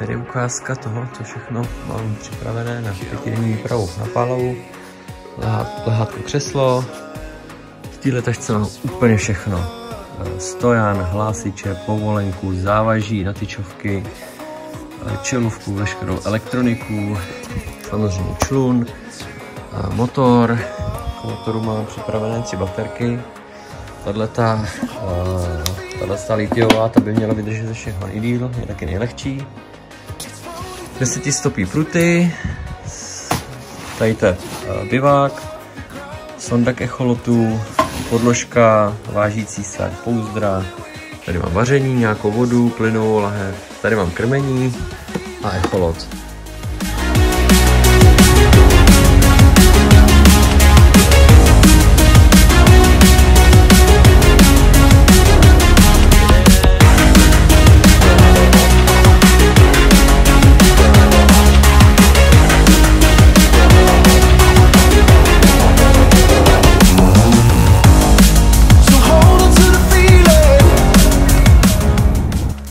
Tady je ukázka toho, co všechno mám připravené na pětidenní výpravu na Pálavu. Lehátko křeslo, v téhle tašce mám úplně všechno. Stojan, hlásiče, povolenku, závaží na tyčovky, čelovku, veškerou elektroniku, samozřejmě člun, motor. K motoru mám připravené 3 baterky. Tato litiová, ta by měla vydržet ze všeho i díl, je taky nejlehčí. 10 stopí pruty, tady to je bivák, sonda k echolotu, podložka, vážící se, pouzdra, tady mám vaření, nějakou vodu, plynovou lahev, tady mám krmení a echolot.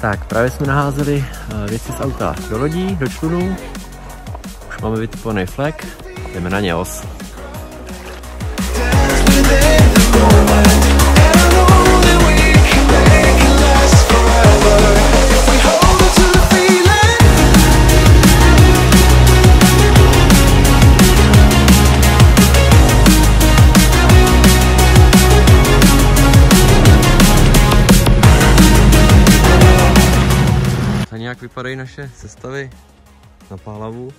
Tak, právě jsme naházeli věci z auta do lodí, do člunu. Už máme vytipovaný flek, jdeme na něos. Jak vypadají naše sestavy na Pálavu.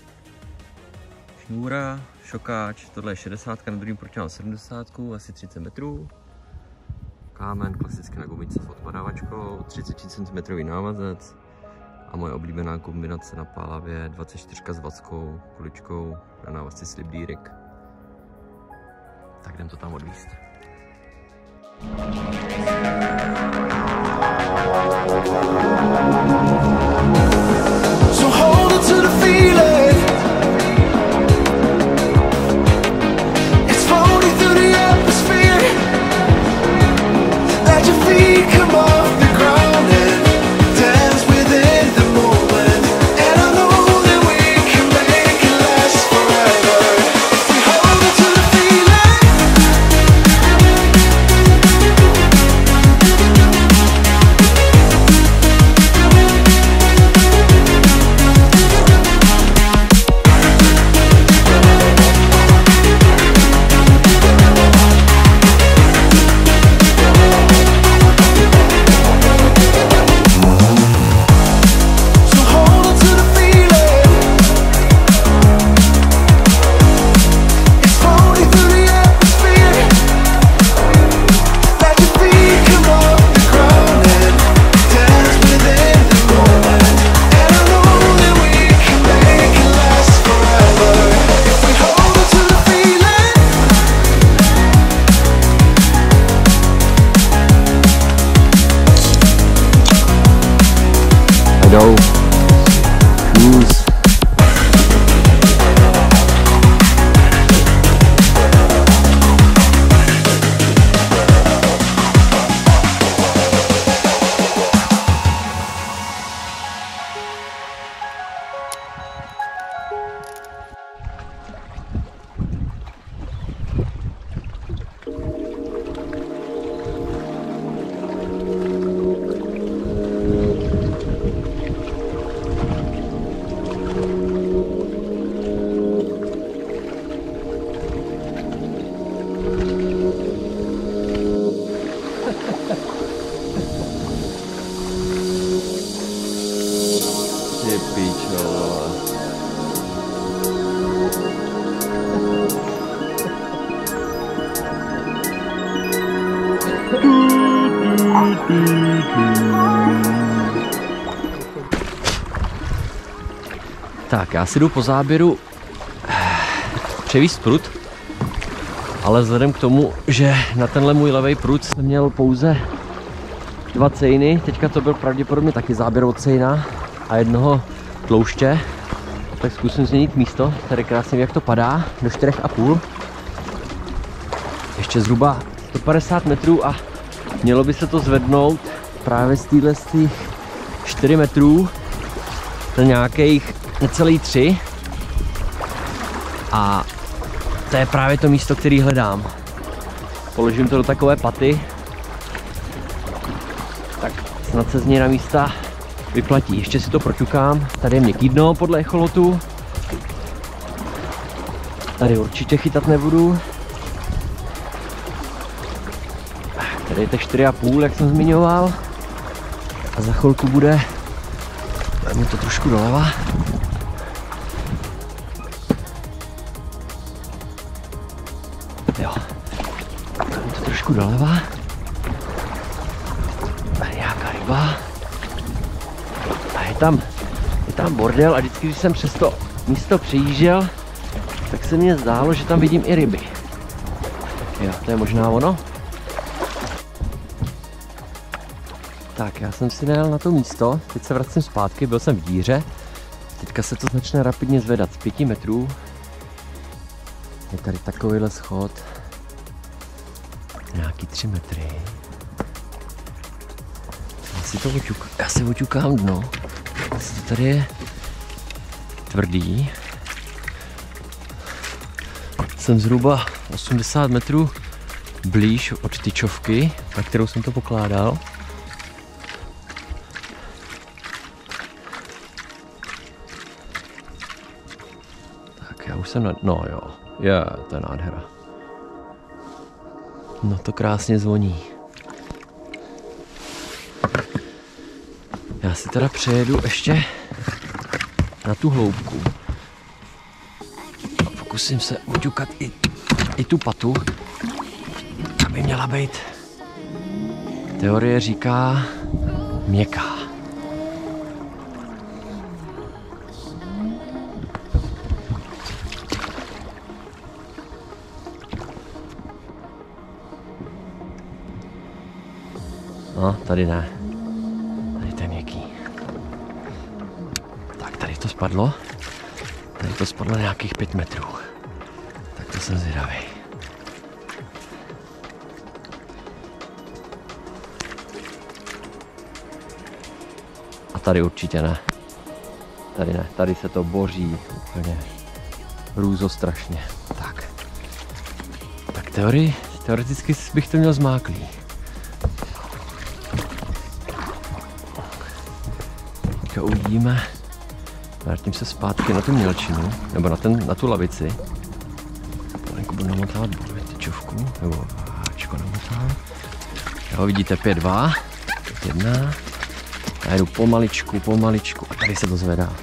Šňůra, šokáč, tohle je 60, na druhým proti mám 70, asi 30 metrů. Kámen, klasicky na gumice s odpadávačkou, 30 cm návazec a moje oblíbená kombinace na Pálavě 24 s vackou, kuličkou na návazci slip dýrik. Tak jdem to tam odvízt. So hold on to the feeling. It's floating through the atmosphere. Let your feet come off the ground and dance within the moment. And I know that we can make it last forever if we hold on to the feeling. Shoes. Ty pičo. Tak, já si jdu po záběru převízt prut, ale vzhledem k tomu, že na tenhle můj levej prut jsem měl pouze 2 cejny, teďka to byl pravděpodobně taky záběr od cejna a jednoho tlouště, tak zkusím změnit místo, tady krásně jak to padá, do 4,5. Ještě zhruba 150 metrů a mělo by se to zvednout právě z téhle 4 metrů na nějakých necelých 3. A to je právě to místo, který hledám. Položím to do takové paty, tak snad se z něj na místa vyplatí. Ještě si to proťukám. Tady je měkký dno podle echolotu. Tady určitě chytat nebudu. Tady je to 4,5, jak jsem zmiňoval. A za chvilku bude, dáme to trošku doleva. Jo, dáme to trošku doleva. Tady nějaká ryba. A je tam bordel a vždycky, když jsem přes to místo přejížděl, tak se mně zdálo, že tam vidím i ryby. Jo, to je možná ono. Tak, já jsem si najel na to místo, teď se vracím zpátky, byl jsem v díře. Teďka se to začne rapidně zvedat z 5 metrů. Je tady takovýhle schod. Nějaký 3 metry. Já si oťukám dno. Tady je tvrdý. Jsem zhruba 80 metrů blíž od tyčovky, na kterou jsem to pokládal. Tak já už jsem no jo, to je nádhera. No to krásně zvoní. Já si teda přejedu ještě na tu hloubku. A pokusím se uťukat i tu patu, aby měla být, teorie říká, měkká. No, tady ne. Tady to je měkký. Tak, tady to spadlo. Tady to spadlo nějakých 5 metrů. Tak to jsem zvědavý. A tady určitě ne. Tady ne. Tady se to boří úplně hrůzostrašně. Tak. Tak teoreticky bych to měl zmáklý. Uvidíme. Vrátím se zpátky na tu mělčinu, nebo na tu lavici. Malinko budu namotávat tyčovku, nebo háčko namotám. Jo, vidíte 5,2, 5,1. Já jedu pomaličku a tady se to zvedá.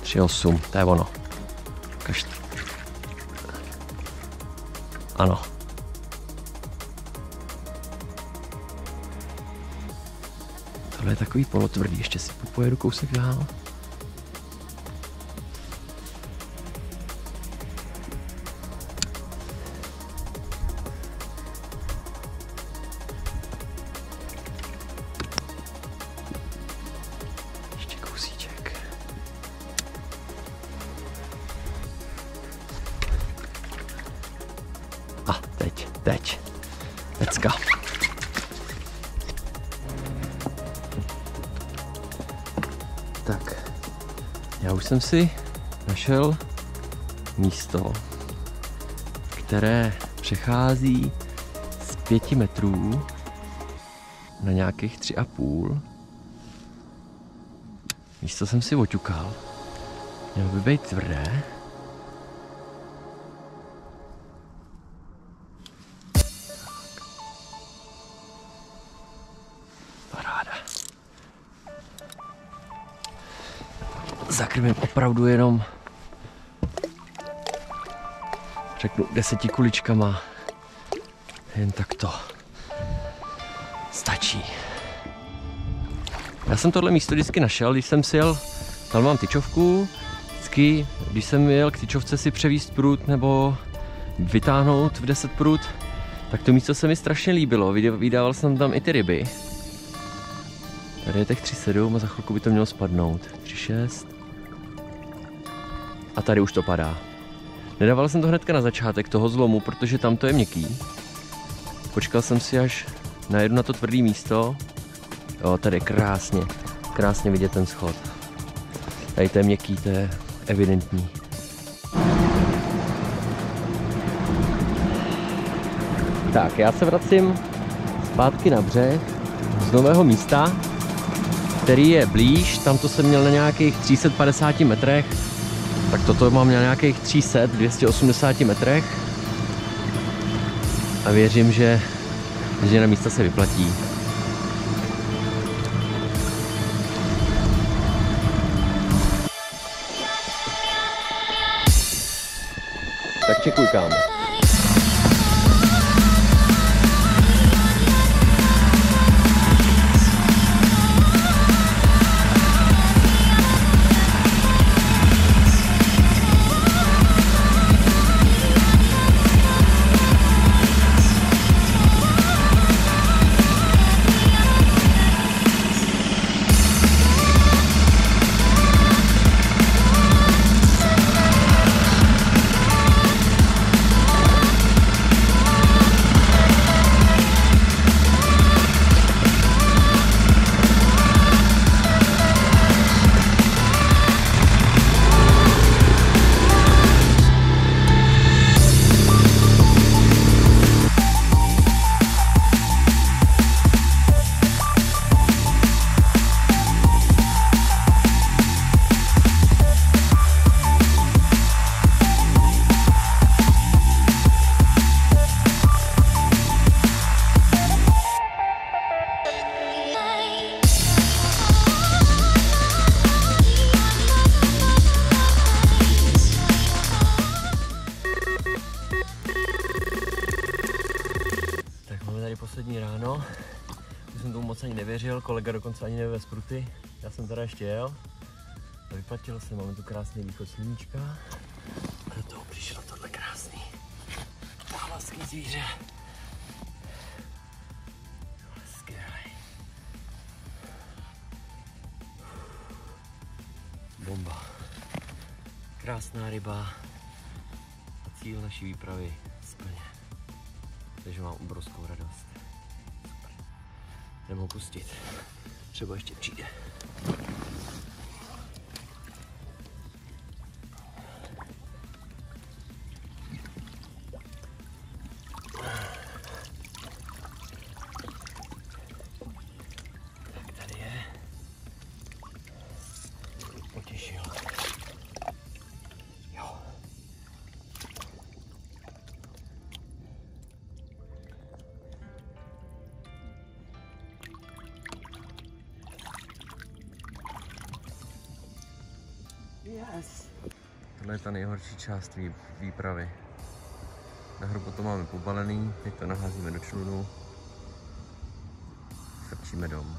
(3,8), to je ono. Ano. Tohle je takový polotvrdý, ještě si pojedu kousek dál. Ještě kousíček. A teď. Pecka. Tak, já už jsem si našel místo, které přechází z 5 metrů na nějakých 3,5. Místo jsem si oťukal. Mělo by být tvrdé. Paráda. Zakrmím opravdu jenom, řeknu, 10 kuličkama. Jen tak to stačí. Já jsem tohle místo vždycky našel, když jsem si jel, tam mám tyčovku, vždycky, když jsem jel k tyčovce si převízt prut nebo vytáhnout v 10 prut, tak to místo se mi strašně líbilo, vydával jsem tam i ty ryby. Tady je těch 3,7 a za chvilku by to mělo spadnout. 3,6. A tady už to padá. Nedával jsem to hnedka na začátek toho zlomu, protože tam to je měkký. Počkal jsem si, až najedu na to tvrdé místo. Jo, tady je krásně vidět ten schod. Tady to je měkký, to je evidentní. Tak, já se vracím zpátky na břeh z nového místa, který je blíž, tamto jsem měl na nějakých 350 metrech, tak toto mám na nějakých 280 metrech a věřím, že na místa se vyplatí. Tak čekuj, kámo. Poslední ráno, už jsem tomu moc ani nevěřil, kolega dokonce ani nevěděl spruty, já jsem teda ještě jel a vyplatilo se, máme tu krásný východ sluníčka a do toho přišlo tohle krásný táhlaský zvíře. Skvělej. Bomba. Krásná ryba a cíl naší výpravy splněn. Takže mám obrovskou radost. Super. Nemohu pustit. Třeba ještě přijde. Tak tady je. Potěšil. Jo. Yes. Tohle je ta nejhorší část výpravy. Nahoru potom máme pobalený, teď to naházíme do člunu, frčíme domů.